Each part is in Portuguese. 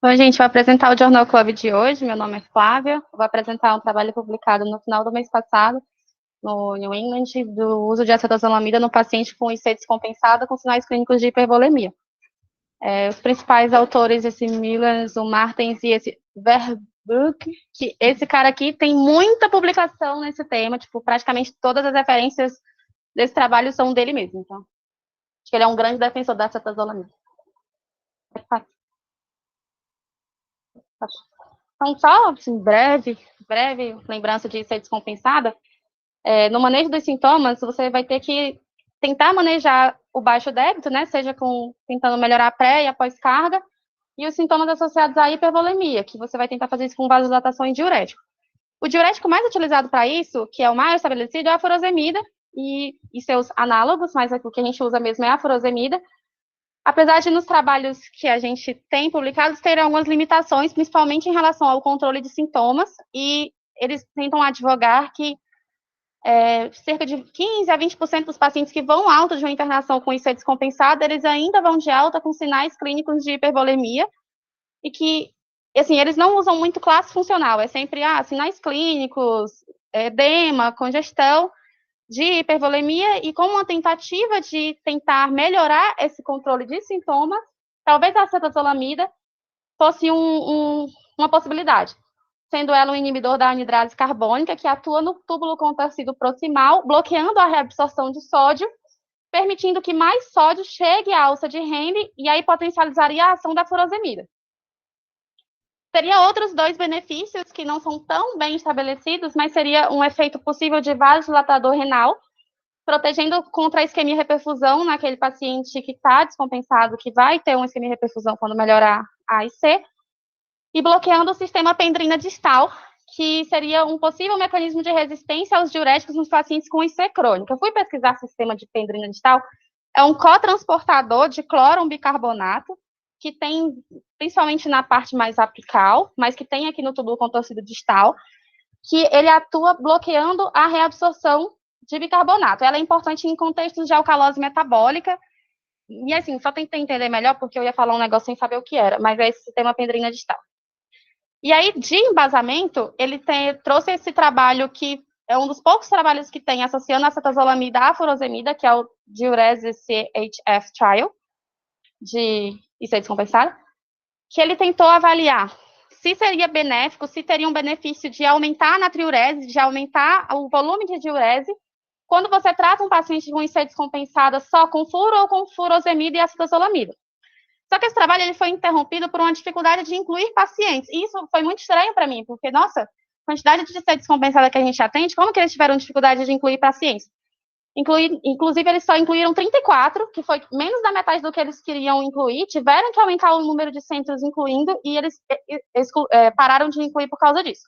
Oi, gente, vou apresentar o Journal Club de hoje. Meu nome é Flávia. Vou apresentar um trabalho publicado no final do mês passado no New England do uso de acetazolamida no paciente com IC descompensada com sinais clínicos de hipervolemia. Os principais autores, esse Millers, o Martens e esse Verboek, que esse cara aqui tem muita publicação nesse tema, tipo, praticamente todas as referências desse trabalho são dele mesmo. Então, acho que ele é um grande defensor da acetazolamida. Então, só assim, breve lembrança de ser descompensada. No manejo dos sintomas, você vai ter que tentar manejar o baixo débito, né? Seja tentando melhorar a pré e a pós-carga, e os sintomas associados à hipervolemia, que você vai tentar fazer isso com vasodilatação e diurético. O diurético mais utilizado para isso, que é o mais estabelecido, é a furosemida e seus análogos, mas o que a gente usa mesmo é a furosemida. Apesar de nos trabalhos que a gente tem publicados ter algumas limitações, principalmente em relação ao controle de sintomas, e eles tentam advogar que cerca de 15 a 20% dos pacientes que vão alta de uma internação com IC descompensada, eles ainda vão de alta com sinais clínicos de hipervolemia, e que, assim, eles não usam muito classe funcional, é sempre, sinais clínicos, edema, congestão, de hipervolemia, e como uma tentativa de tentar melhorar esse controle de sintomas, talvez a acetazolamida fosse uma possibilidade, sendo ela um inibidor da anidrase carbônica, que atua no túbulo contorcido proximal, bloqueando a reabsorção de sódio, permitindo que mais sódio chegue à alça de Henle, e aí potencializaria a ação da furosemida. Teria outros dois benefícios que não são tão bem estabelecidos, mas seria um efeito possível de vasodilatador renal, protegendo contra a isquemia e reperfusão naquele paciente que está descompensado, que vai ter uma isquemia e reperfusão quando melhorar a IC, e bloqueando o sistema pendrina distal, que seria um possível mecanismo de resistência aos diuréticos nos pacientes com IC crônica. Eu fui pesquisar o sistema de pendrina distal, é um cotransportador de cloro bicarbonato, que tem, principalmente na parte mais apical, mas que tem aqui no túbulo contorcido distal, que ele atua bloqueando a reabsorção de bicarbonato. Ela é importante em contextos de alcalose metabólica, e assim, só tentei entender melhor, porque eu ia falar um negócio sem saber o que era, mas é esse sistema pendrina distal. E aí, de embasamento, ele trouxe esse trabalho que é um dos poucos trabalhos que tem associando a acetazolamida à furosemida, que é o Diurese CHF Trial, de IC descompensada, que ele tentou avaliar se seria benéfico, se teria um benefício de aumentar a natriurese, de aumentar o volume de diurese, quando você trata um paciente com IC descompensada só com furo ou com furosemida e acetazolamida. Só que esse trabalho ele foi interrompido por uma dificuldade de incluir pacientes. E isso foi muito estranho para mim, porque, nossa, a quantidade de IC descompensada que a gente atende, como que eles tiveram dificuldade de incluir pacientes? Inclusive, eles só incluíram 34, que foi menos da metade do que eles queriam incluir, tiveram que aumentar o número de centros incluindo, e eles pararam de incluir por causa disso.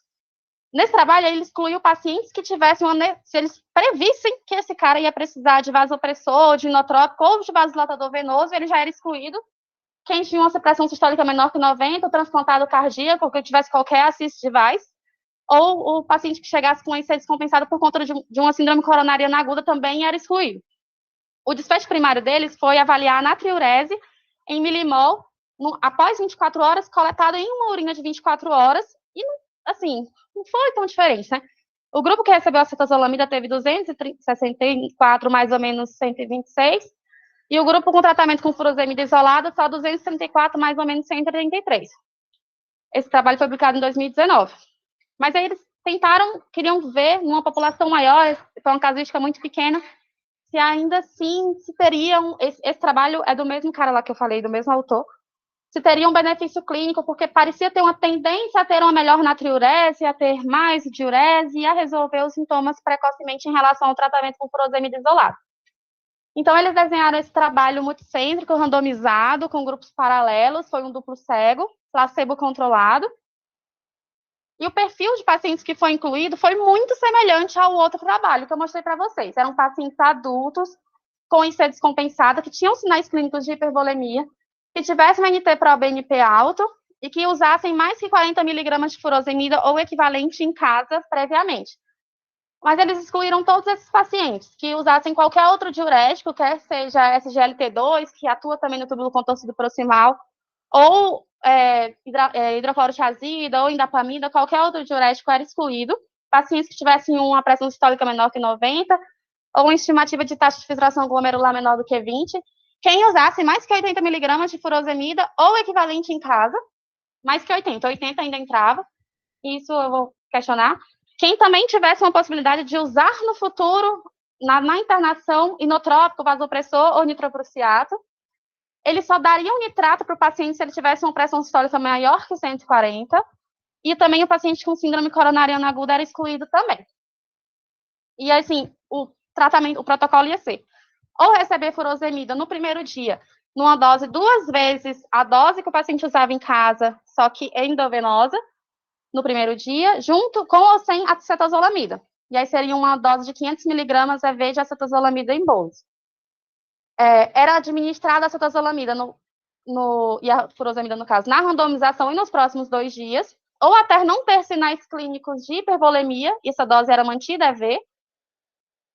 Nesse trabalho, ele excluiu pacientes que tivessem se eles previssem que esse cara ia precisar de vasopressor, de inotrópico ou de vasodilatador venoso, ele já era excluído. Quem tinha uma pressão sistólica menor que 90, transplantado cardíaco, ou que tivesse qualquer assist device, ou o paciente que chegasse com IC descompensado por conta de uma síndrome coronariana aguda também era excluído. O desfecho primário deles foi avaliar a natriurese em milimol após 24 horas, coletado em uma urina de 24 horas, e, assim, não foi tão diferente, né? O grupo que recebeu a acetazolamida teve 264, mais ou menos 126, e o grupo com tratamento com furosemida isolada só 234, mais ou menos 133. Esse trabalho foi publicado em 2019. Mas aí eles queriam ver numa população maior, foi uma casuística muito pequena, se ainda assim se teriam, esse trabalho é do mesmo cara lá que eu falei, do mesmo autor, se teria um benefício clínico, porque parecia ter uma tendência a ter uma melhor natriurese, a ter mais diurese e a resolver os sintomas precocemente em relação ao tratamento com furosemida isolada. Então, eles desenharam esse trabalho multicêntrico, randomizado, com grupos paralelos, foi um duplo cego, placebo controlado, e o perfil de pacientes que foi incluído foi muito semelhante ao outro trabalho que eu mostrei para vocês. Eram pacientes adultos com IC descompensada, que tinham sinais clínicos de hipervolemia, que tivessem NT-proBNP alto e que usassem mais que 40 miligramas de furosemida ou equivalente em casa previamente. Mas eles excluíram todos esses pacientes que usassem qualquer outro diurético, quer seja SGLT2, que atua também no túbulo contorcido proximal, ou hidroclorotiazida, ou indapamida, qualquer outro diurético era excluído. Pacientes que tivessem uma pressão sistólica menor que 90, ou uma estimativa de taxa de filtração glomerular menor do que 20. Quem usasse mais que 80 miligramas de furosemida ou equivalente em casa, mais que 80, 80 ainda entrava, isso eu vou questionar. Quem também tivesse uma possibilidade de usar no futuro, na internação, inotrópico, vasopressor ou nitroprussiato, ele só daria um nitrato para o paciente se ele tivesse uma pressão sistólica maior que 140, e também o paciente com síndrome coronariana aguda era excluído também. E assim, o tratamento, o protocolo ia ser ou receber furosemida no primeiro dia, numa dose 2 vezes a dose que o paciente usava em casa, só que endovenosa, no primeiro dia, junto com ou sem acetazolamida. E aí seria uma dose de 500 miligramas EV de acetazolamida em bolsa. Era administrada a acetazolamida e a furosemida, no caso, na randomização e nos próximos 2 dias, ou até não ter sinais clínicos de hipervolemia, e essa dose era mantida EV,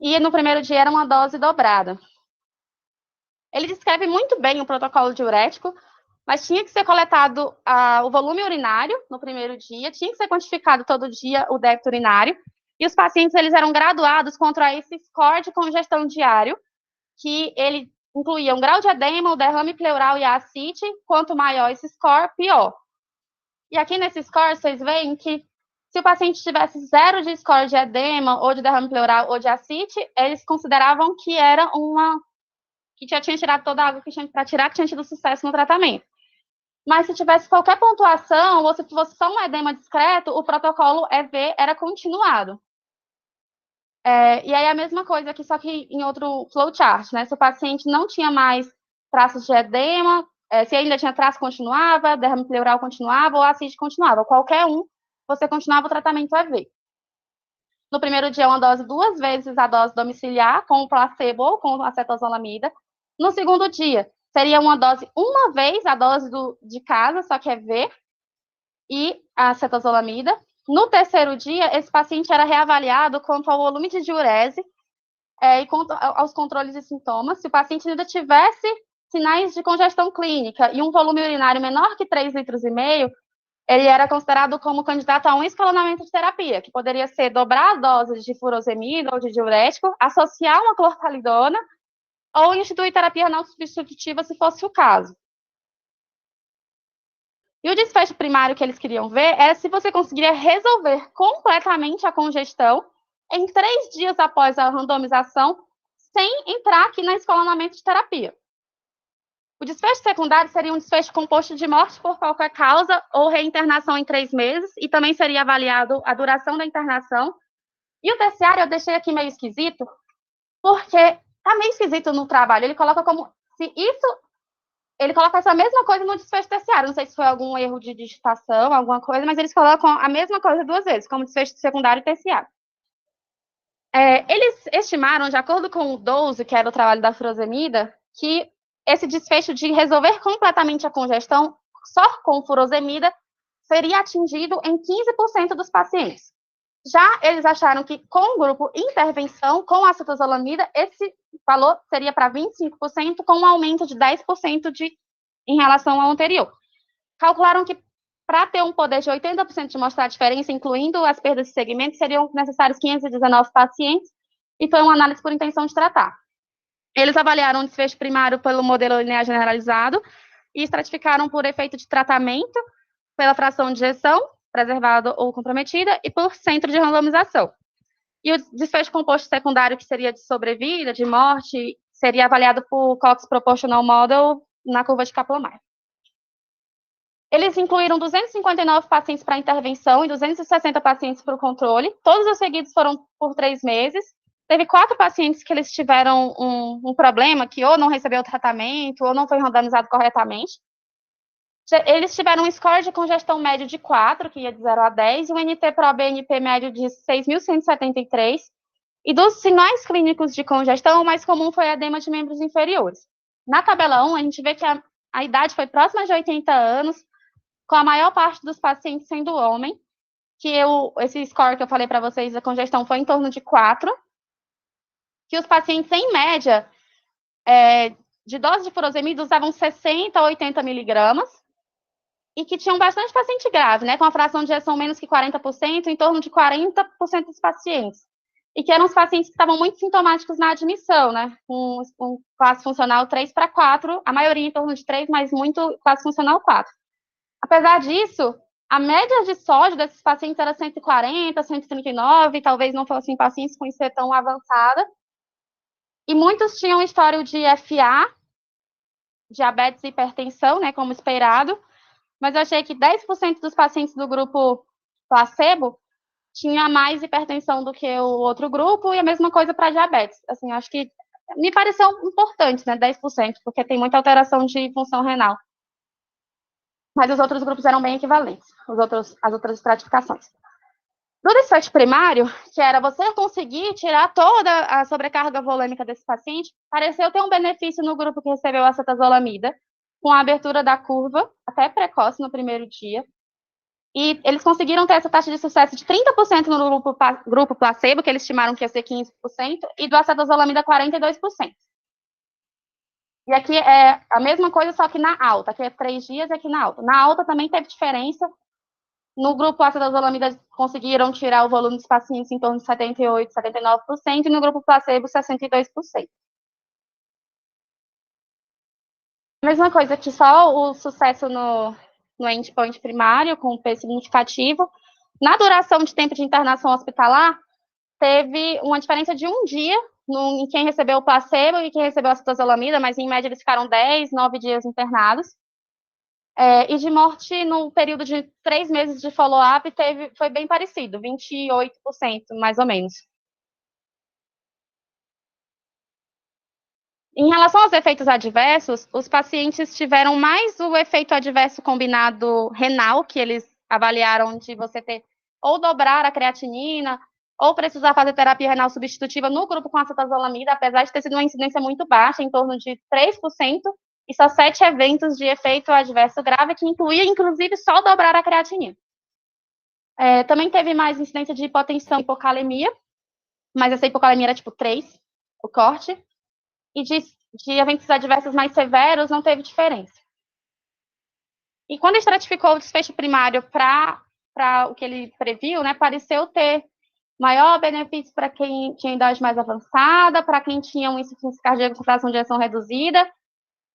e no primeiro dia era uma dose dobrada. Ele descreve muito bem o protocolo diurético, mas tinha que ser coletado o volume urinário no primeiro dia, tinha que ser quantificado todo dia o débito urinário, e os pacientes eles eram graduados contra esse score de congestão diário, que ele incluía um grau de edema, o derrame pleural e a ascite, quanto maior esse score, pior. E aqui nesse score, vocês veem que se o paciente tivesse 0 de score de edema, ou de derrame pleural, ou de ascite, eles consideravam que era que já tinha tirado toda a água que tinha para tirar, que tinha tido sucesso no tratamento. Mas se tivesse qualquer pontuação, ou se fosse só um edema discreto, o protocolo EV era continuado. E aí a mesma coisa aqui, só que em outro flowchart, né? Se o paciente não tinha mais traços de edema, se ainda tinha traço, continuava, derrame pleural continuava, ou acide continuava. Qualquer um, você continuava o tratamento EV. No primeiro dia, uma dose 2 vezes a dose domiciliar, com o placebo ou com acetazolamida. No segundo dia, seria uma dose uma vez a dose de casa, só que EV, e a acetazolamida. No terceiro dia, esse paciente era reavaliado quanto ao volume de diurese e quanto aos controles de sintomas. Se o paciente ainda tivesse sinais de congestão clínica e um volume urinário menor que 3,5 litros, ele era considerado como candidato a um escalonamento de terapia, que poderia ser dobrar a dose de furosemida ou de diurético, associar uma clortalidona ou instituir terapia não substitutiva, se fosse o caso. E o desfecho primário que eles queriam ver era se você conseguiria resolver completamente a congestão em 3 dias após a randomização, sem entrar aqui na escalonamento de terapia. O desfecho secundário seria um desfecho composto de morte por qualquer causa ou reinternação em 3 meses, e também seria avaliado a duração da internação. E o terciário eu deixei aqui meio esquisito, porque tá meio esquisito no trabalho. Ele coloca como se isso... Ele coloca essa mesma coisa no desfecho terciário. Não sei se foi algum erro de digitação, alguma coisa, mas eles colocam a mesma coisa 2 vezes, como desfecho secundário e terciário. Eles estimaram, de acordo com o 12, que era o trabalho da furosemida, que esse desfecho de resolver completamente a congestão só com furosemida seria atingido em 15% dos pacientes. Já eles acharam que com o grupo intervenção, com acetazolamida, esse valor seria para 25%, com um aumento de 10% em relação ao anterior. Calcularam que para ter um poder de 80% de mostrar a diferença, incluindo as perdas de segmento, seriam necessários 519 pacientes, e foi uma análise por intenção de tratar. Eles avaliaram o desfecho primário pelo modelo linear generalizado e estratificaram por efeito de tratamento, pela fração de ejeção, preservada ou comprometida, e por centro de randomização. E o desfecho composto secundário, que seria de sobrevida, de morte, seria avaliado por Cox Proportional Model na curva de Kaplan-Meier. Eles incluíram 259 pacientes para intervenção e 260 pacientes para o controle. Todos os seguidos foram por 3 meses. Teve 4 pacientes que eles tiveram um problema, que ou não recebeu o tratamento, ou não foi randomizado corretamente. Eles tiveram um score de congestão médio de 4, que ia de 0 a 10, e um NT-proBNP médio de 6.173. E dos sinais clínicos de congestão, o mais comum foi edema de membros inferiores. Na tabela 1, a gente vê que a idade foi próxima de 80 anos, com a maior parte dos pacientes sendo homem, esse score que eu falei para vocês, a congestão foi em torno de 4, que os pacientes, em média, de dose de furosemida usavam 60 a 80 miligramas, e que tinham bastante paciente grave, né, com a fração de ejeção menos que 40%, em torno de 40% dos pacientes. E que eram os pacientes que estavam muito sintomáticos na admissão, né, com classe funcional 3/4, a maioria em torno de 3, mas muito classe funcional 4. Apesar disso, a média de sódio desses pacientes era 140, 139, talvez não fossem pacientes com IC tão avançada. E muitos tinham histórico de FA, diabetes e hipertensão, né, como esperado, mas eu achei que 10% dos pacientes do grupo placebo tinha mais hipertensão do que o outro grupo, e a mesma coisa para diabetes. Assim, acho que me pareceu importante, né, 10%, porque tem muita alteração de função renal. Mas os outros grupos eram bem equivalentes, as outras estratificações. No desfecho primário, que era você conseguir tirar toda a sobrecarga volêmica desse paciente, pareceu ter um benefício no grupo que recebeu acetazolamida, com a abertura da curva, até precoce no primeiro dia. E eles conseguiram ter essa taxa de sucesso de 30% no grupo placebo, que eles estimaram que ia ser 15%, e do acetazolamida 42%. E aqui é a mesma coisa, só que na alta, aqui é 3 dias e aqui na alta. Na alta também teve diferença. No grupo acetazolamida conseguiram tirar o volume dos pacientes em torno de 78%, 79%, e no grupo placebo, 62%. A mesma coisa que só o sucesso no endpoint primário, com P significativo. Na duração de tempo de internação hospitalar, teve uma diferença de 1 dia em quem recebeu o placebo e quem recebeu a acetazolamida, mas em média eles ficaram 10, 9 dias internados. E de morte, no período de 3 meses de follow-up, foi bem parecido, 28%, mais ou menos. Em relação aos efeitos adversos, os pacientes tiveram mais o efeito adverso combinado renal, que eles avaliaram de você ter ou dobrar a creatinina, ou precisar fazer terapia renal substitutiva no grupo com acetazolamida, apesar de ter sido uma incidência muito baixa, em torno de 3%, e só 7 eventos de efeito adverso grave, que incluía, inclusive, só dobrar a creatinina. Também teve mais incidência de hipotensão e hipocalemia, mas essa hipocalemia era tipo 3, o corte, e de eventos adversos mais severos não teve diferença. E quando estratificou o desfecho primário para o que ele previu, né, pareceu ter maior benefício para quem tinha idade mais avançada, para quem tinha uma insuficiência cardíaca com fração de ejeção reduzida,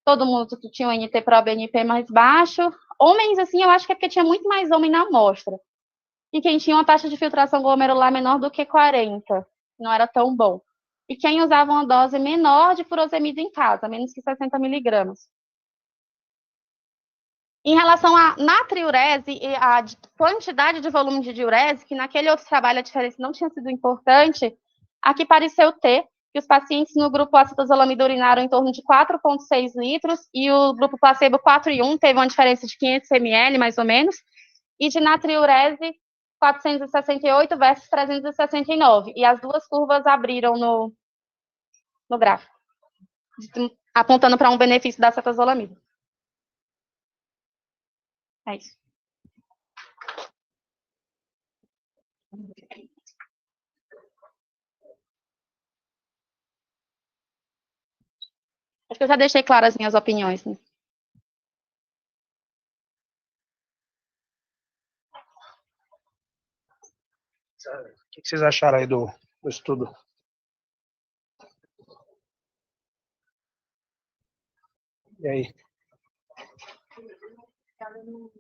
todo mundo tinha um NT-proBNP mais baixo. Homens, assim, eu acho que é porque tinha muito mais homem na amostra. E quem tinha uma taxa de filtração glomerular menor do que 40, não era tão bom. E quem usava uma dose menor de furosemida em casa, menos que 60 miligramas. Em relação à natriurese e à quantidade de volume de diurese, que naquele outro trabalho a diferença não tinha sido importante, aqui pareceu ter que os pacientes no grupo acetazolamida urinaram em torno de 4,6 litros e o grupo placebo 4,1 teve uma diferença de 500 ml, mais ou menos, e de natriurese 468 versus 369. E as duas curvas abriram no gráfico, apontando para um benefício da acetazolamida. É isso. Acho que eu já deixei claras as minhas opiniões, né? O que vocês acharam aí do estudo? E aí? Não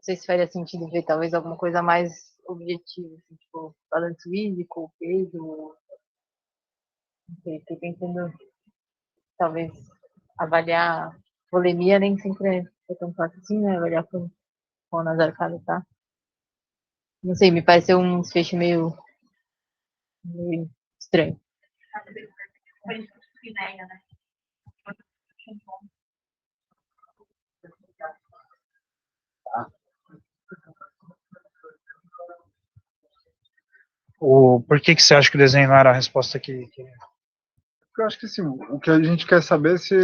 sei se faria sentido ver talvez alguma coisa mais objetiva, assim, tipo, balanço físico, peso. Não sei, tô pensando, talvez, avaliar volemia, nem sempre é tão fácil assim, né? Avaliar com a Nazarcada, tá? Não sei, me pareceu um desfecho meio estranho. Por que você acha que o desenho não era a resposta que... Eu acho que assim, o que a gente quer saber é se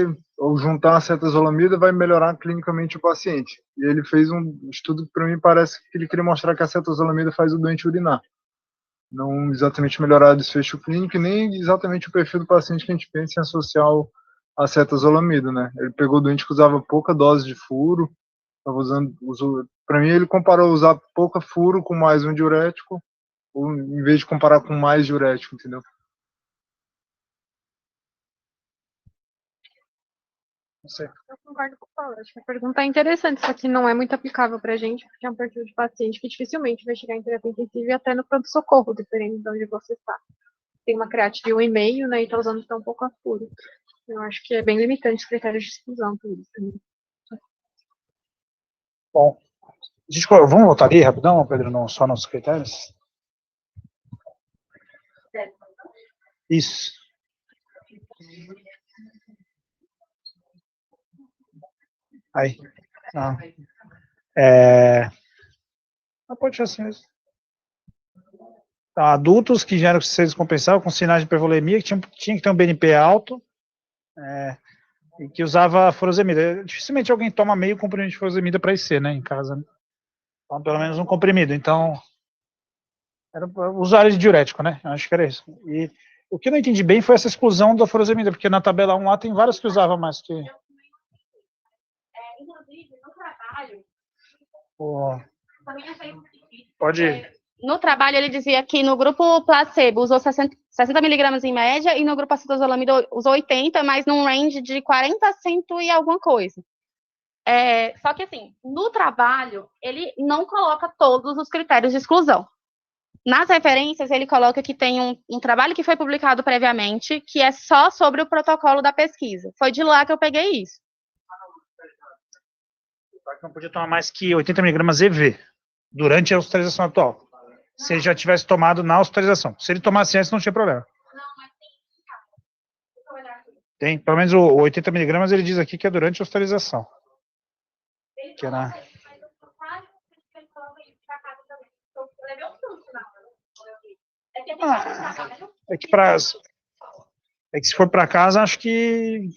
ou juntar acetazolamida vai melhorar clinicamente o paciente. E ele fez um estudo que, para mim, parece que ele queria mostrar que a acetazolamida faz o doente urinar. Não exatamente melhorar o desfecho clínico, nem exatamente o perfil do paciente que a gente pensa em associar a acetazolamida, né? Ele pegou o doente que usava pouca dose de furo, para mim ele comparou usar pouca furo com mais um diurético, ou em vez de comparar com mais diurético, entendeu? Não sei. Eu concordo com o Paulo. Acho que a pergunta é interessante, só que não é muito aplicável para a gente, porque é um perfil de paciente que dificilmente vai chegar em terapia intensiva e até no pronto-socorro, dependendo de onde você está. Tem uma CREAT de 1,5, né, e está usando tão pouco a furo. Eu acho que é bem limitante os critérios de exclusão por isso. Né? Bom, vamos voltar ali rapidão, Pedro, só nos critérios? Isso. Aí. Não. Pode ser assim mesmo. Então, adultos que geram ser descompensável com sinais de hipervolemia, que tinha que ter um BNP alto, e que usava furosemida. Dificilmente alguém toma meio comprimido de furosemida para IC, né, em casa. Né? Então, pelo menos um comprimido. Então, era usuário de diurético, né? Acho que era isso. E o que eu não entendi bem foi essa exclusão da furosemida, porque na tabela 1 lá tem vários que usavam mais que... Inclusive, no trabalho... Pode ir. No trabalho, ele dizia que no grupo placebo usou 60 miligramas em média e no grupo acetazolamida usou 80, mas num range de 40 a 100 e alguma coisa. Só que, assim, no trabalho, ele não coloca todos os critérios de exclusão. Nas referências, ele coloca que tem um trabalho que foi publicado previamente, que é só sobre o protocolo da pesquisa. Foi de lá que eu peguei isso. Não podia tomar mais que 80 miligramas EV durante a hospitalização atual. Se ele já tivesse tomado na hospitalização. Se ele tomasse antes, não tinha problema. Não, mas tem. Pelo menos o 80 miligramas ele diz aqui que é durante a hospitalização. Que era... É que se for para casa, acho que...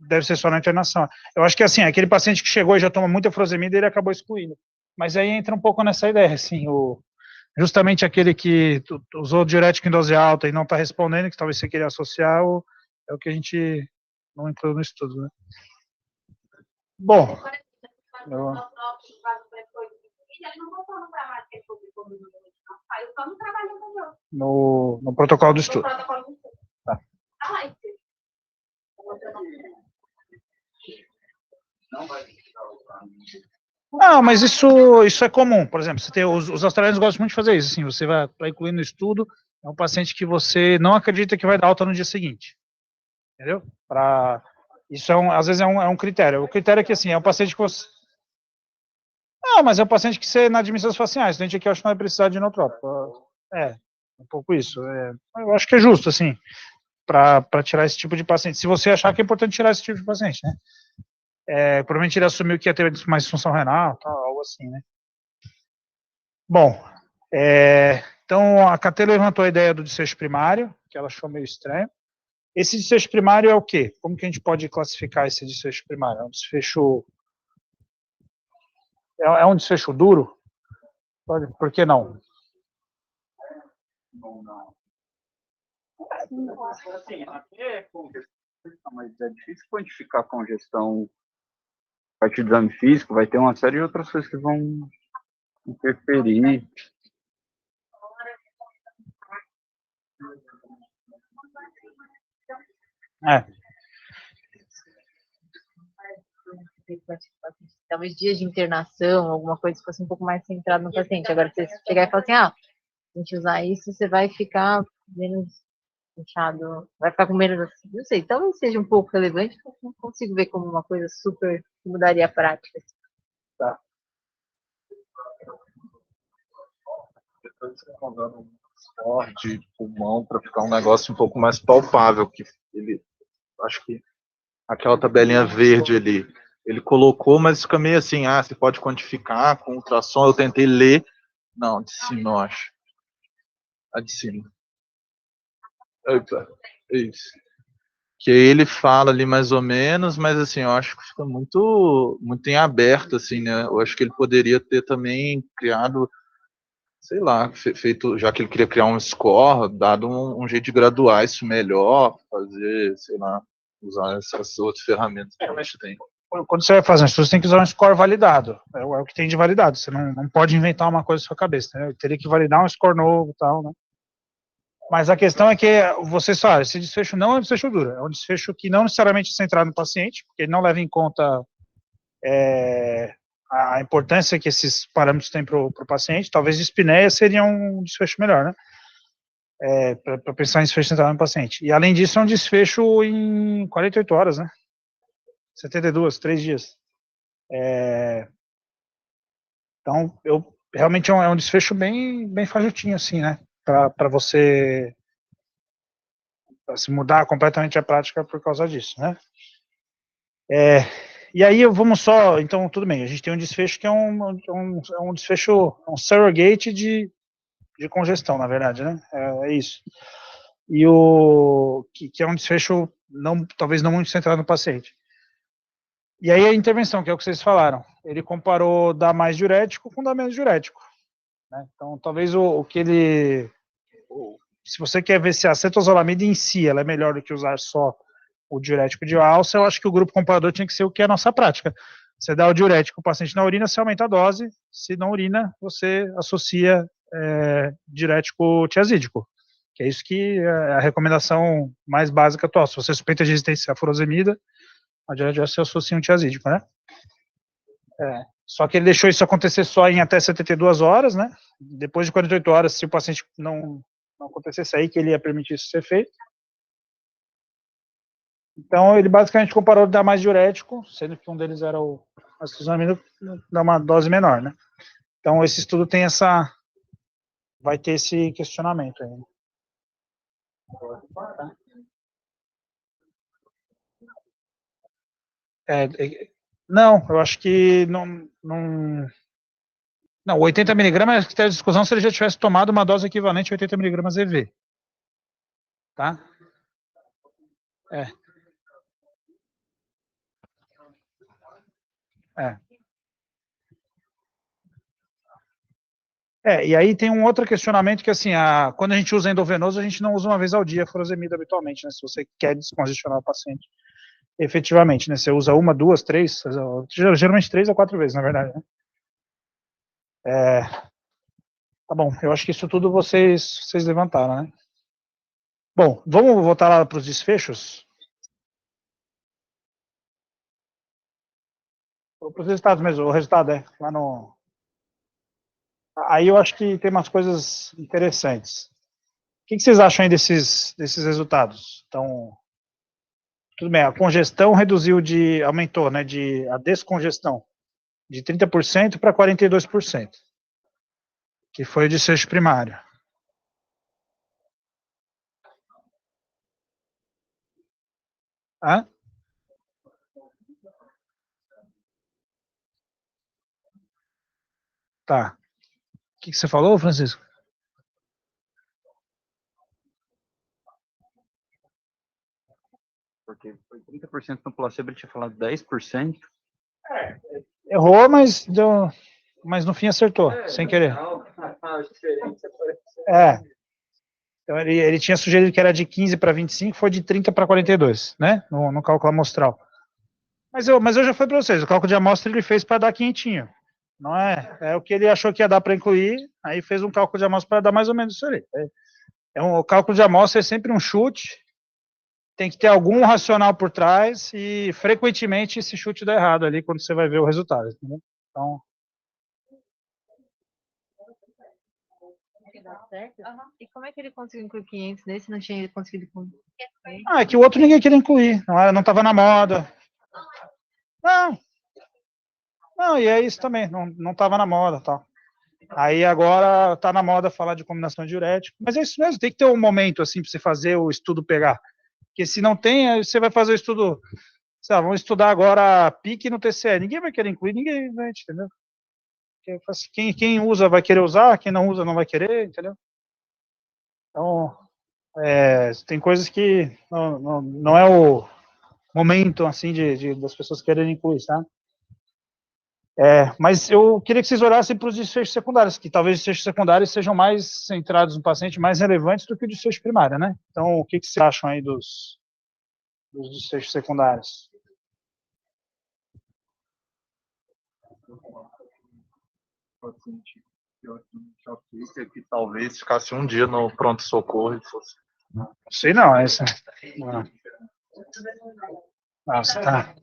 deve ser só na internação. Eu acho que assim, aquele paciente que chegou e já toma muita furosemida, ele acabou excluindo. Mas aí entra um pouco nessa ideia, assim, justamente aquele que usou diurético em dose alta e não está respondendo, que talvez você queria associar, é o que a gente não entrou no estudo, né? Bom, no protocolo do estudo. Tá. Não, mas isso é comum. Por exemplo, os australianos gostam muito de fazer isso. Assim, você vai incluir no estudo, é um paciente que você não acredita que vai dar alta no dia seguinte. Entendeu? Isso às vezes é um critério. O critério é que assim, é um paciente que você... Não, mas é um paciente que você, na admissão, você fala assim, esse doente aqui eu acho que não vai precisar de inotrópico. Um pouco isso. Eu acho que é justo, assim, para tirar esse tipo de paciente. Se você achar que é importante tirar esse tipo de paciente, né? Provavelmente ele assumiu que ia ter mais disfunção renal, tal, algo assim, né? Bom, então a Catê levantou a ideia do desfecho primário, que ela achou meio estranho. Esse desfecho primário é o quê? Como que a gente pode classificar esse desfecho primário? É um desfecho... É um desfecho duro? Por que não? Não. Assim, até congestão, mas é difícil quantificar a congestão a partir do exame físico, vai ter uma série de outras coisas que vão interferir. Talvez dias de internação, alguma coisa que fosse um pouco mais centrado no paciente. Agora, se você chegar e falar assim, se a gente usar isso, você vai ficar menos inchado, vai ficar com menos, assim, não sei, talvez seja um pouco relevante, mas não consigo ver como uma coisa super que mudaria a prática. Tá. Depois você está dando um suporte de pulmão para ficar um negócio um pouco mais palpável, que acho que aquela tabelinha verde ali, ele colocou, mas fica meio assim, se pode quantificar com ultrassom, eu tentei ler, não, de cima eu acho, a de cima. Eita, isso. que aí ele fala ali mais ou menos, mas assim, eu acho que fica muito, muito em aberto, assim, né? Eu acho que ele poderia ter também criado, sei lá, feito, já que ele queria criar um score, dado um jeito de graduar isso melhor, fazer, sei lá, usar essas outras ferramentas que a gente tem. Quando você vai fazer um estudo, você tem que usar um score validado. É o que tem de validado. Você não pode inventar uma coisa na sua cabeça, né? Teria que validar um score novo e tal, né? Mas a questão é que você sabe, esse desfecho não é um desfecho duro, é um desfecho que não necessariamente é centrado no paciente, porque ele não leva em conta a importância que esses parâmetros têm para o paciente. Talvez dispneia seria um desfecho melhor, né? Para pensar em desfecho centrado no paciente. E além disso, é um desfecho em 48 horas, né? 72, 3 dias. Então, realmente é um desfecho bem fajutinho, assim, né? Para você se mudar completamente a prática por causa disso, né? E aí vamos só, então tudo bem, a gente tem um desfecho que é um desfecho, um surrogate de congestão, na verdade, né? É isso. E que é um desfecho talvez não muito centrado no paciente. E aí a intervenção, que é o que vocês falaram, ele comparou dar mais diurético com dar menos diurético, né? Então talvez se você quer ver se a acetazolamida em si ela é melhor do que usar só o diurético de alça, eu acho que o grupo comparador tinha que ser o que é a nossa prática. Você dá o diurético para o paciente na urina, você aumenta a dose, se na urina, você associa diurético tiazídico, que é isso que é a recomendação mais básica atual. Se você suspeita de resistência à furosemida, a diurético se associa um tiazídico, né? Só que ele deixou isso acontecer só em até 72 horas, né? Depois de 48 horas, se o paciente não acontecesse aí, que ele ia permitir isso ser feito. Então, ele basicamente comparou dar mais diurético, sendo que um deles era o acetazolamida, dá uma dose menor, né? Então, esse estudo vai ter esse questionamento aí. Não, eu acho que não, 80 miligramas é critério de discussão se ele já tivesse tomado uma dose equivalente a 80 miligramas EV. Tá? É. E aí tem um outro questionamento que, assim, quando a gente usa endovenoso, a gente não usa uma vez ao dia a furosemida habitualmente, né? Se você quer descongestionar o paciente, efetivamente, né? Você usa uma, duas, três, geralmente 3 a 4 vezes, na verdade, né? Tá bom, eu acho que isso tudo vocês levantaram, né? Bom, vamos voltar lá para os desfechos? Para os resultados mesmo, o resultado lá no... Aí eu acho que tem umas coisas interessantes. O que vocês acham aí desses resultados? Então, tudo bem, a congestão aumentou, né, a descongestão, de 30% para 42%, que foi o desfecho primário. Hã? Tá. O que você falou, Francisco? Porque foi 30% no placebo, ele tinha falado 10%. Errou, mas no fim acertou, sem querer. Então ele tinha sugerido que era de 15 para 25, foi de 30 para 42, né? No cálculo amostral. Mas eu já falei para vocês, o cálculo de amostra ele fez para dar quinhentinho. Não é o que ele achou que ia dar para incluir, aí fez um cálculo de amostra para dar mais ou menos isso ali. O cálculo de amostra é sempre um chute, tem que ter algum racional por trás e frequentemente esse chute dá errado ali quando você vai ver o resultado, entendeu? Então, E como é que ele conseguiu incluir 500 nesse? Não tinha conseguido incluir? é que o outro ninguém queria incluir, não estava na moda. Não, e é isso também, não estava na moda, tal. Aí agora está na moda falar de combinação diurética, mas é isso mesmo, tem que ter um momento assim para você fazer o estudo pegar. Porque se não tem, aí você vai fazer o estudo, sei lá, vamos estudar agora pique no TCE, ninguém vai querer incluir, ninguém vai, entendeu? Quem usa vai querer usar, quem não usa não vai querer, entendeu? Então, Tem coisas que não é o momento, assim, das pessoas quererem incluir, tá? Mas eu queria que vocês olhassem para os desfechos secundários, que talvez os desfechos secundários sejam mais centrados no paciente, mais relevantes do que o desfecho primário, né? Então, o que vocês acham aí dos desfechos secundários? Que talvez ficasse um dia no pronto-socorro e fosse. Sei não, essa. Nossa, tá.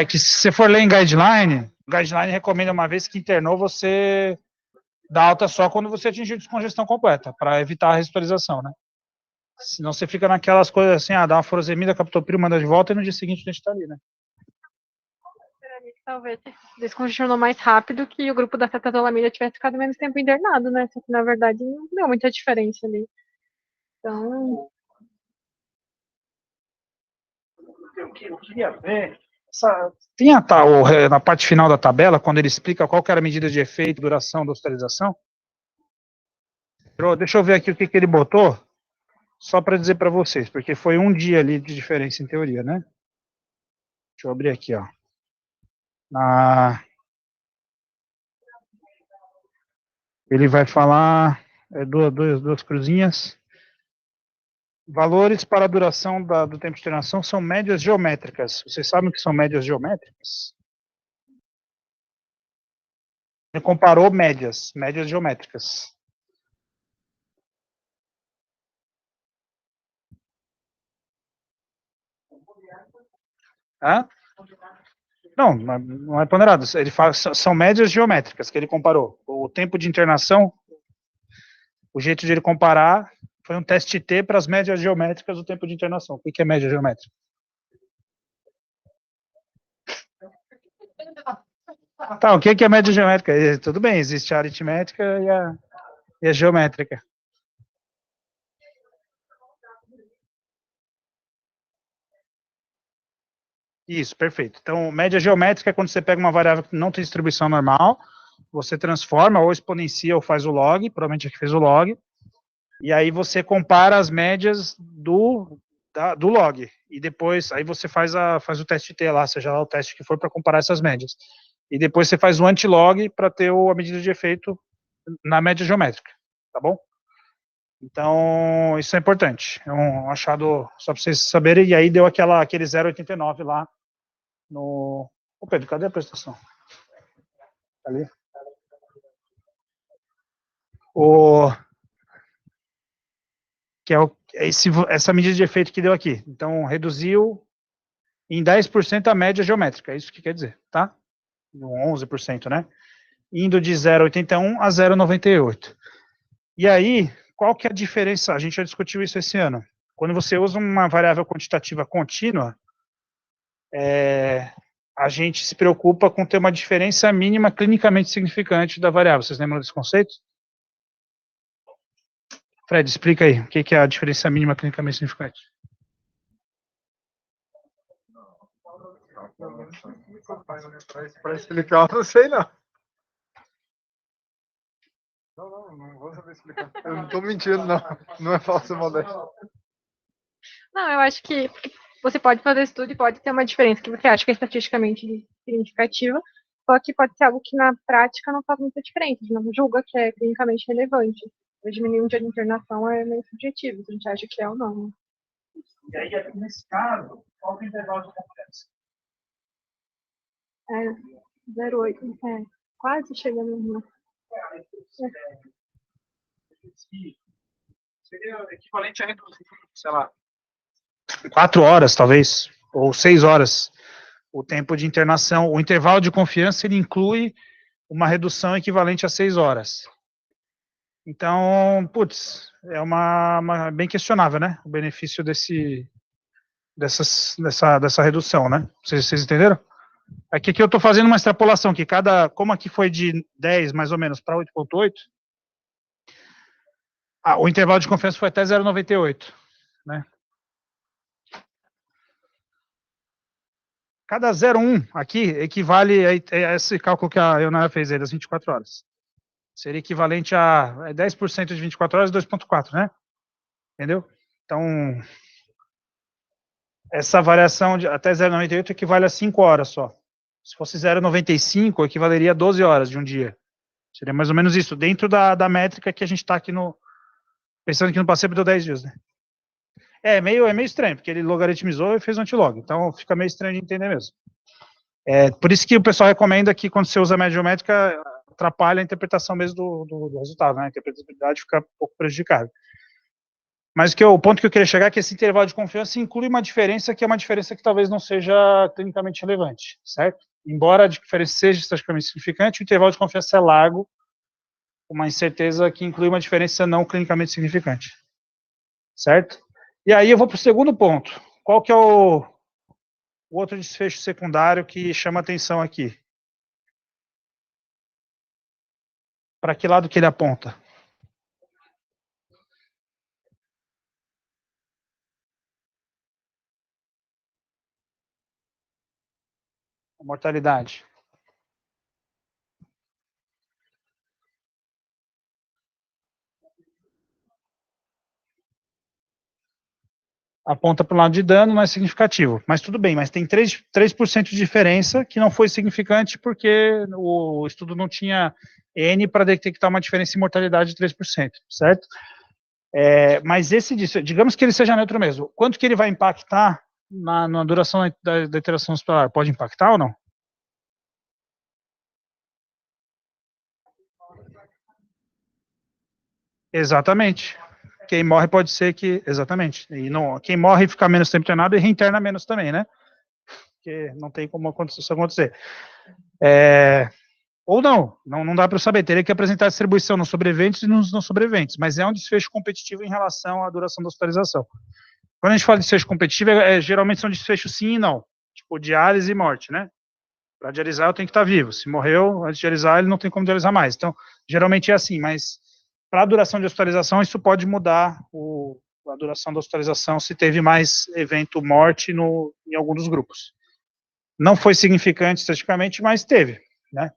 Que se você for ler em guideline, o guideline recomenda, uma vez que internou, você dá alta só quando você atingir descongestão completa, para evitar a respiralização, né? Senão você fica naquelas coisas assim, dá uma furosemida, captopril, manda de volta e no dia seguinte a gente tá ali, né? Talvez descongestionou mais rápido que o grupo da cetatolamina tivesse ficado menos tempo internado, né? Só que, na verdade, não deu muita diferença ali. Então... Eu queria ver... Tem na parte final da tabela, quando ele explica qual que era a medida de efeito, duração da hospitalização? Deixa eu ver aqui o que ele botou, só para dizer para vocês, porque foi um dia ali de diferença em teoria, né? Deixa eu abrir aqui, ó. Ele vai falar duas cruzinhas. Valores para a duração do tempo de internação são médias geométricas. Vocês sabem o que são médias geométricas? Ele comparou médias geométricas. Hã? Não é ponderado. Ele fala, são médias geométricas que ele comparou. O tempo de internação, o jeito de ele comparar foi um teste T para as médias geométricas do tempo de internação. O que é média geométrica? Tá, o que é média geométrica? Tudo bem, existe a aritmética e a geométrica. Isso, perfeito. Então, média geométrica é quando você pega uma variável que não tem distribuição normal, você transforma ou exponencia ou faz o log, provavelmente aqui fez o log, e aí você compara as médias do log, e depois, aí você faz o teste T lá, seja lá o teste que for para comparar essas médias. E depois você faz o antilog para ter a medida de efeito na média geométrica, tá bom? Então, isso é importante. É um achado, só para vocês saberem, e aí deu aquele 0,89 lá no... Ô Pedro, cadê a prestação? Ali. Que é essa medida de efeito que deu aqui. Então, reduziu em 10% a média geométrica, é isso que quer dizer, tá? 11%, né? Indo de 0,81 a 0,98. E aí, qual que é a diferença? A gente já discutiu isso esse ano. Quando você usa uma variável quantitativa contínua, a gente se preocupa com ter uma diferença mínima clinicamente significante da variável. Vocês lembram desse conceito? Fred, explica aí, o que é a diferença mínima clinicamente significante? Para explicar, eu não sei não. Não vou saber explicar. Eu não estou mentindo, não. Não é falsa modéstia. Não, eu acho que você pode fazer estudo e pode ter uma diferença que você acha que é estatisticamente significativa, só que pode ser algo que na prática não faz muita diferença, a gente não julga que é clinicamente relevante. Eu diminuir um dia de internação é meio subjetivo, se a gente acha que é ou não. E aí, nesse caso, qual é o intervalo de confiança? 0,8, quase chegando no... Seria equivalente a reduzir, sei lá, 4 horas, talvez, ou 6 horas, o tempo de internação. O intervalo de confiança, ele inclui uma redução equivalente a 6 horas. Então, putz, é bem questionável, né? O benefício dessa redução, né? Vocês entenderam? Aqui eu estou fazendo uma extrapolação, que como aqui foi de 10, mais ou menos, para 8,8, o intervalo de confiança foi até 0,98, né? Cada 0,1 aqui equivale a esse cálculo que a Eonara fez aí, das 24 horas. seria equivalente a 10% de 24 horas, 2,4, né? Entendeu? Então, essa variação de até 0,98 equivale a 5 horas só. Se fosse 0,95, equivaleria a 12 horas de um dia. Seria mais ou menos isso, dentro da métrica que a gente está aqui pensando que no passeio deu 10 dias, né? É meio estranho, porque ele logaritmizou e fez um antilog, então fica meio estranho de entender mesmo. Por isso que o pessoal recomenda que quando você usa a média geométrica, atrapalha a interpretação mesmo do resultado, né? A interpretabilidade fica um pouco prejudicada. Mas o ponto que eu queria chegar é que esse intervalo de confiança inclui uma diferença que é uma diferença que talvez não seja clinicamente relevante, certo? Embora a diferença seja estatisticamente significante, o intervalo de confiança é largo, uma incerteza que inclui uma diferença não clinicamente significante, certo? E aí eu vou para o segundo ponto. Qual que é o outro desfecho secundário que chama atenção aqui? Para que lado que ele aponta? A mortalidade. Aponta para o lado de dano, não é significativo. Mas tudo bem, mas tem 3% de diferença que não foi significante porque o estudo não tinha N para detectar uma diferença em mortalidade de 3%, certo? Mas digamos que ele seja neutro mesmo, quanto que ele vai impactar na duração da interação hospitalar? Pode impactar ou não? Exatamente. Quem morre pode ser que... Exatamente. E não, quem morre e fica menos tempo internado e reinterna menos também, né? Porque não tem como isso acontecer. Ou não dá para saber. Teria que apresentar a distribuição nos sobreviventes e nos não sobreviventes. Mas é um desfecho competitivo em relação à duração da hospitalização. Quando a gente fala de desfecho competitivo, geralmente são desfechos sim e não. Tipo, diálise e morte, né? Para dialisar eu tenho que estar vivo. Se morreu antes de dialisar, ele não tem como dialisar mais. Então, geralmente é assim, mas para a duração de hospitalização, isso pode mudar a duração da hospitalização se teve mais evento morte em algum dos grupos. Não foi significante estatisticamente, mas teve, né?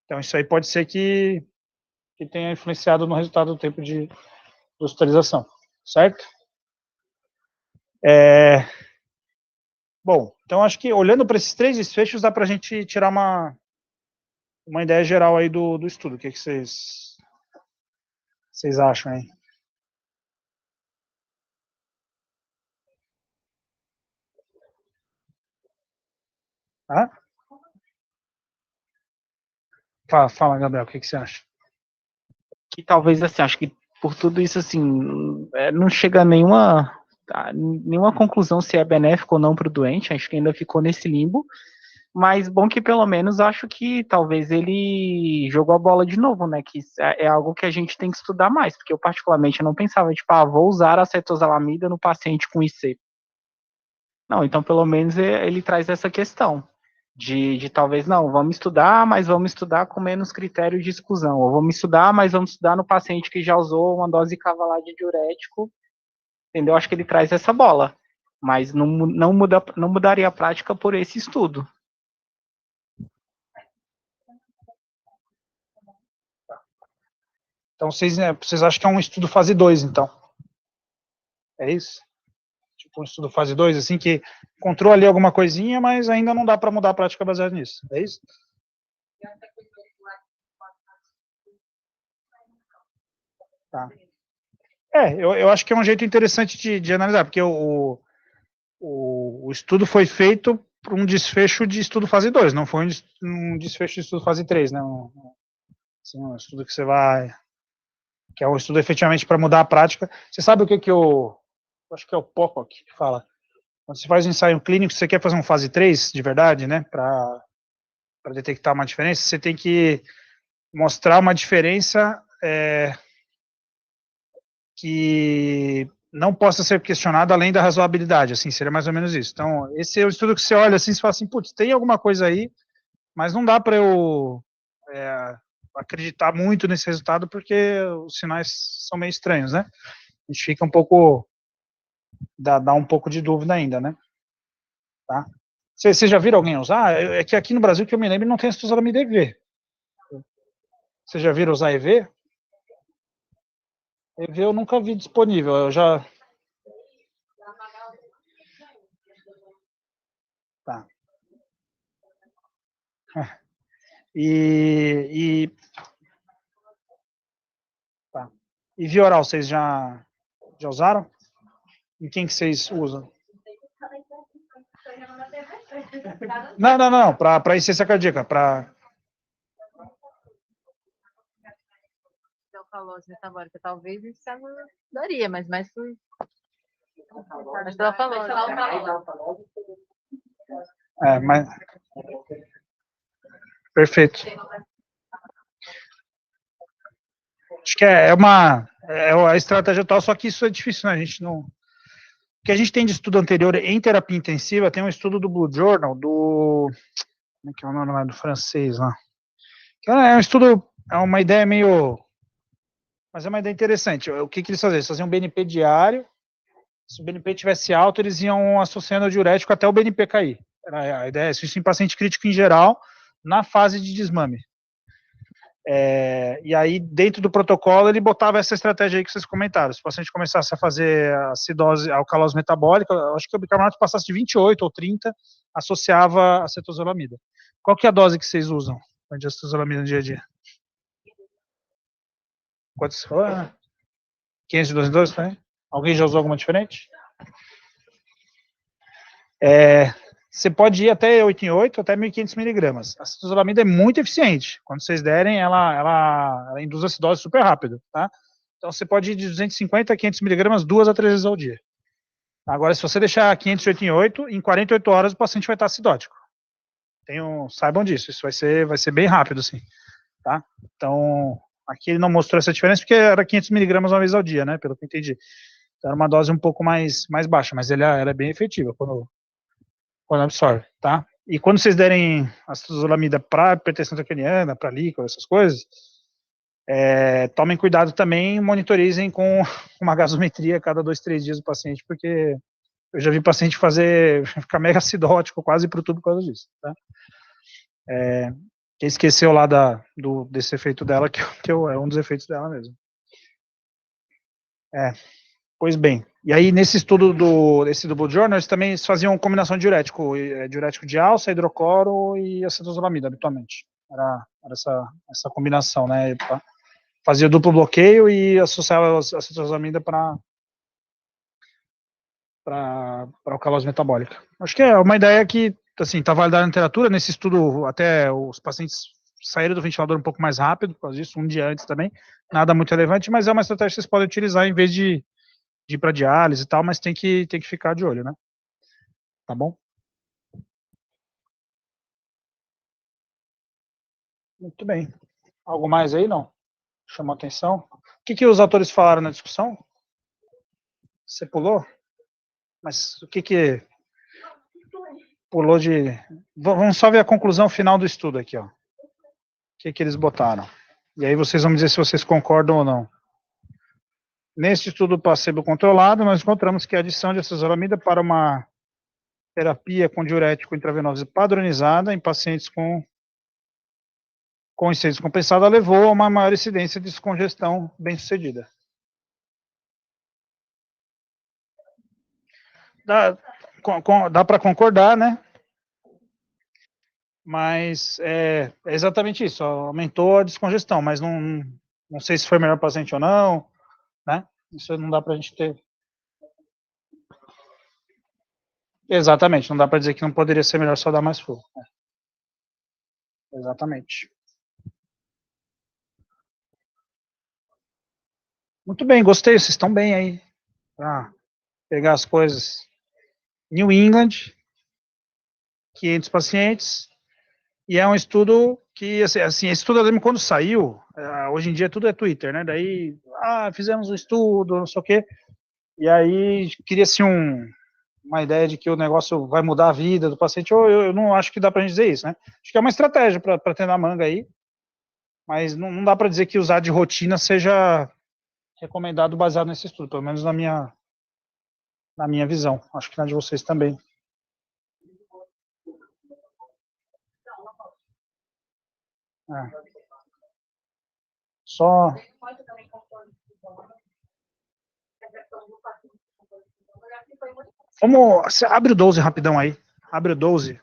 Então, isso aí pode ser que tenha influenciado no resultado do tempo de hospitalização, certo? Bom, então acho que olhando para esses 3 desfechos, dá para a gente tirar uma ideia geral aí do estudo. O que vocês acham aí? Ah? Fala, Gabriel, o que você acha? Que talvez, assim, acho que por tudo isso, assim, não chega a nenhuma conclusão se é benéfico ou não para o doente, acho que ainda ficou nesse limbo, mas bom que pelo menos acho que talvez ele jogou a bola de novo, né, que é algo que a gente tem que estudar mais, porque eu particularmente não pensava, tipo, vou usar a acetosalamida no paciente com IC. Não, então pelo menos ele traz essa questão. De talvez, não, vamos estudar, mas vamos estudar com menos critério de exclusão, ou vamos estudar, mas vamos estudar no paciente que já usou uma dose cavalar de diurético, entendeu? Acho que ele traz essa bola, mas não mudaria a prática por esse estudo. Então, vocês acham que é um estudo fase 2, então? É isso? Tipo um estudo fase 2, assim, que encontrou ali alguma coisinha, mas ainda não dá para mudar a prática baseada nisso. É isso? Tá. Eu acho que é um jeito interessante de analisar, porque o estudo foi feito para um desfecho de estudo fase 2, não foi um desfecho de estudo fase 3, né? Assim, um estudo que é um estudo efetivamente para mudar a prática. Você sabe o que eu acho que é o Pocock que fala? Quando você faz um ensaio clínico, você quer fazer um fase 3 de verdade, né? Para detectar uma diferença, você tem que mostrar uma diferença que não possa ser questionada além da razoabilidade, assim, seria mais ou menos isso. Então, esse é o estudo que você olha assim e fala assim, putz, tem alguma coisa aí, mas não dá para eu acreditar muito nesse resultado porque os sinais são meio estranhos, né? A gente fica um pouco, dá um pouco de dúvida ainda, né? Tá? Vocês já viram alguém usar? É que aqui no Brasil, que eu me lembro, não tem acetosalamida EV. Vocês já viram usar EV? EV eu nunca vi disponível, eu já... Tá. E tá. E via oral, vocês já usaram? Em quem que vocês usam? Não, para insuficiência cardíaca, para... Calose metabólica, talvez isso daria, mas mais pela falose. Mas... Perfeito. Acho que é a estratégia atual, só que isso é difícil, né? A gente não... O que a gente tem de estudo anterior em terapia intensiva, tem um estudo do Blue Journal, do... Como é que é o nome do francês lá? É um estudo, é uma ideia meio... Mas é uma ideia interessante. O que eles faziam? Eles faziam um BNP diário, se o BNP tivesse alto, eles iam associando o diurético até o BNP cair. Era a ideia, isso em paciente crítico em geral, na fase de desmame. E aí, dentro do protocolo, ele botava essa estratégia aí que vocês comentaram. Se o paciente começasse a fazer a acidose, a alcalose metabólica, acho que o bicarbonato passasse de 28 ou 30, associava a cetozolamida. Qual que é a dose que vocês usam de acetozolamida no dia a dia? Quanto você falou? 500 de 12 em 12, tá? Alguém já usou alguma diferente? Você pode ir até 8 em 8, até 1.500 miligramas. A cetozolamida é muito eficiente. Quando vocês derem, ela induz acidose super rápido, tá? Então, você pode ir de 250 a 500 miligramas 2 a 3 vezes ao dia. Agora, se você deixar 500 de 8 em 8, em 48 horas o paciente vai estar acidótico. Saibam disso, isso vai ser bem rápido, assim, tá? Então, aqui ele não mostrou essa diferença porque era 500 miligramas uma vez ao dia, né, pelo que eu entendi. Então, era uma dose um pouco mais baixa, mas ela é bem efetiva quando absorve, tá? E quando vocês derem a cetozolamida para hipertensão intracraniana, para líquor, essas coisas, tomem cuidado também, monitorizem com uma gasometria a cada 2, 3 dias do paciente, porque eu já vi paciente ficar mega acidótico quase pro tubo por causa disso, tá? Quem esqueceu lá desse efeito dela, que é um dos efeitos dela mesmo. Pois bem, e aí nesse estudo desse do Blue Journal, eles também faziam combinação de diurético de alça, hidrocloro e acetozolamida, habitualmente. Era essa combinação, né? Fazia duplo bloqueio e associava a acetozolamida para alcalose metabólica. Acho que é uma ideia que, assim, está validada na literatura. Nesse estudo, até os pacientes saíram do ventilador um pouco mais rápido, por causa disso, um dia antes também. Nada muito relevante, mas é uma estratégia que vocês podem utilizar em vez de ir para diálise e tal, mas tem que ficar de olho, né? Tá bom? Muito bem. Algo mais aí, não? Chamou atenção? O que os autores falaram na discussão? Você pulou? Mas o que pulou de... Vamos só ver a conclusão final do estudo aqui, ó. O que eles botaram? E aí vocês vão me dizer se vocês concordam ou não. Neste estudo placebo controlado, nós encontramos que a adição de acetozolamida para uma terapia com diurético intravenoso padronizada em pacientes com insuficiência descompensada levou a uma maior incidência de descongestão bem-sucedida. Dá para concordar, né? Mas é exatamente isso, aumentou a descongestão, mas não sei se foi melhor para o paciente ou não, né? Isso não dá para a gente ter. Exatamente, não dá para dizer que não poderia ser melhor só dar mais fogo. Exatamente. Muito bem, gostei, vocês estão bem aí. Para pegar as coisas. New England, 500 pacientes, e é um estudo que, assim esse estudo eu lembro quando saiu, hoje em dia tudo é Twitter, né? Daí, fizemos um estudo, não sei o quê, e aí cria-se uma ideia de que o negócio vai mudar a vida do paciente. Eu não acho que dá pra gente dizer isso, né? Acho que é uma estratégia para ter na manga aí, mas não dá para dizer que usar de rotina seja recomendado baseado nesse estudo, pelo menos na minha visão. Acho que na de vocês também. Só... Vamos... Você abre o 12 rapidão aí. Abre o 12.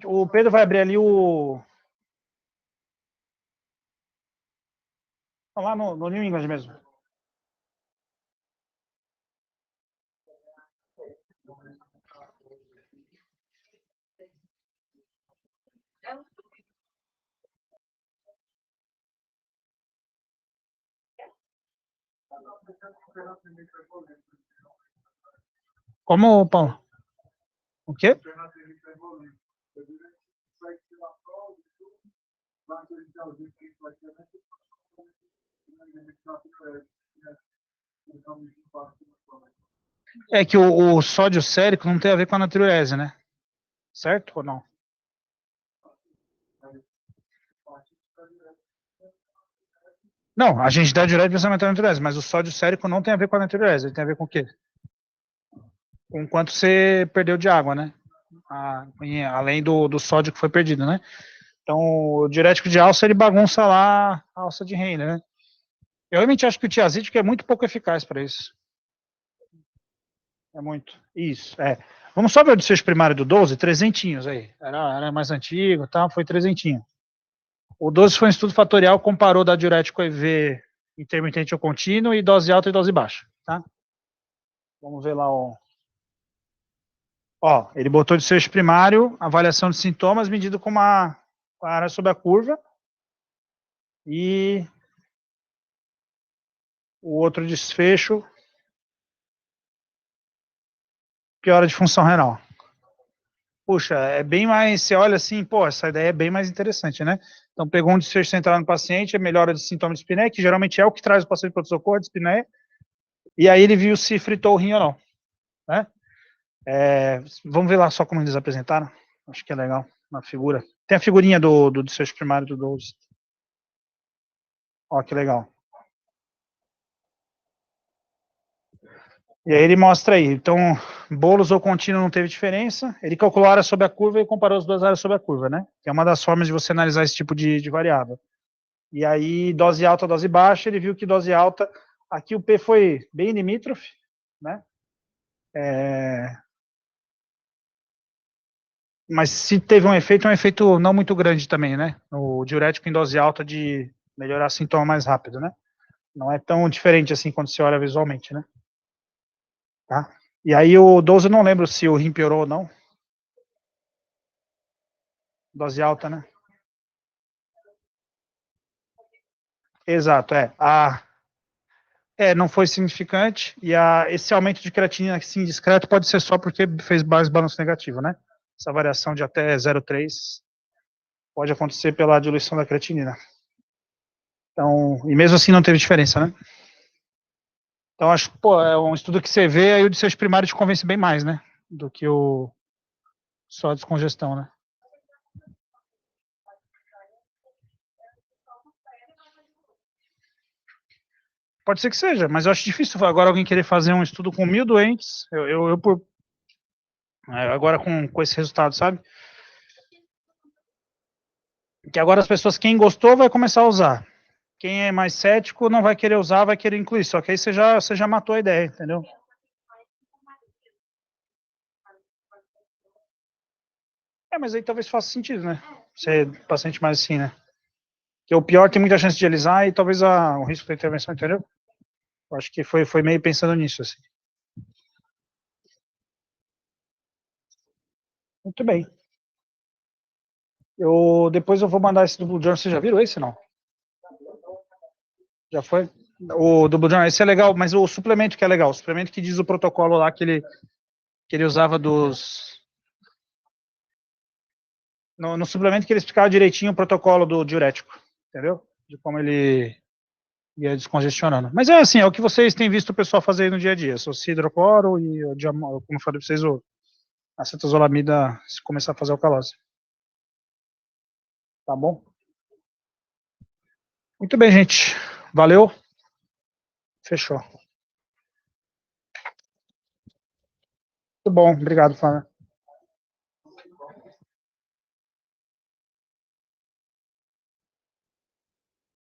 O Pedro vai abrir ali o... Lá no New England mesmo. Como, Paulo? O quê? É que o sódio sérico não tem a ver com a natriurese, né? Certo ou não? Não, a gente dá diurético principalmente a natriurese, mas o sódio sérico não tem a ver com a natriurese, ele tem a ver com o quê? Com quanto você perdeu de água, né? Além do sódio que foi perdido, né? Então, o diurético de alça, ele bagunça lá a alça de Henle, né? Eu realmente acho que o tiazídico é muito pouco eficaz para isso. É muito. Isso, é. Vamos só ver o desfecho primário do 12, 300 aí. Era mais antigo, tá? Foi 300. O 12 foi um estudo fatorial, comparou da diurético EV intermitente ou contínuo e dose alta e dose baixa, tá? Vamos ver lá o... Ó, ele botou desfecho primário, avaliação de sintomas medido com a área sobre a curva. E o outro desfecho, piora de função renal. Puxa, é bem mais, você olha assim, pô, essa ideia é bem mais interessante, né? Então, pegou um desfecho central no paciente, a melhora de sintomas de espinéia, que geralmente é o que traz o paciente para o socorro de espinéia, e aí ele viu se fritou o rim ou não, né? Vamos ver lá só como eles apresentaram, acho que é legal, uma figura. Tem a figurinha do desfecho primário do 12. Ó, que legal. E aí ele mostra aí, então, bolos ou contínuo não teve diferença, ele calculou a área sobre a curva e comparou as duas áreas sobre a curva, né? Que é uma das formas de você analisar esse tipo de variável. E aí, dose alta, dose baixa, ele viu que dose alta, aqui o P foi bem limítrofe, né? Mas se teve um efeito, é um efeito não muito grande também, né? O diurético em dose alta de melhorar sintoma mais rápido, né? Não é tão diferente assim quando você olha visualmente, né? Tá? E aí o 12 eu não lembro se o rim piorou ou não. Dose alta, né? Exato, não foi significante, e esse aumento de creatinina, assim, discreto, pode ser só porque fez mais balanço negativo, né? Essa variação de até 0,3 pode acontecer pela diluição da creatinina. Então, e mesmo assim não teve diferença, né? Então, acho que, pô, é um estudo que você vê, aí o desfecho primário te convence bem mais, né? Do que só a descongestão, né? Pode ser que seja, mas eu acho difícil agora alguém querer fazer um estudo com 1.000 doentes, agora com esse resultado, sabe? Que agora as pessoas, quem gostou, vai começar a usar. Quem é mais cético não vai querer usar, vai querer incluir. Só que aí você já matou a ideia, entendeu? Mas aí talvez faça sentido, né? Ser paciente mais assim, né? Porque o pior tem muita chance de alisar e talvez o risco da intervenção, entendeu? Eu acho que foi meio pensando nisso, assim. Muito bem. Depois eu vou mandar esse do Blue Journal. Vocês já viram esse, não? Já foi? O do Blue Journal, esse é legal, mas o suplemento que é legal. O suplemento que diz o protocolo lá que ele usava no suplemento que ele explicava direitinho o protocolo do diurético, entendeu? De como ele ia descongestionando. Mas é assim, é o que vocês têm visto o pessoal fazer no dia a dia. O hidrocloro e, como eu falei para vocês, a acetazolamida, se começar a fazer alcalose. Tá bom? Muito bem, gente. Valeu. Fechou. Muito bom. Obrigado, Flávia.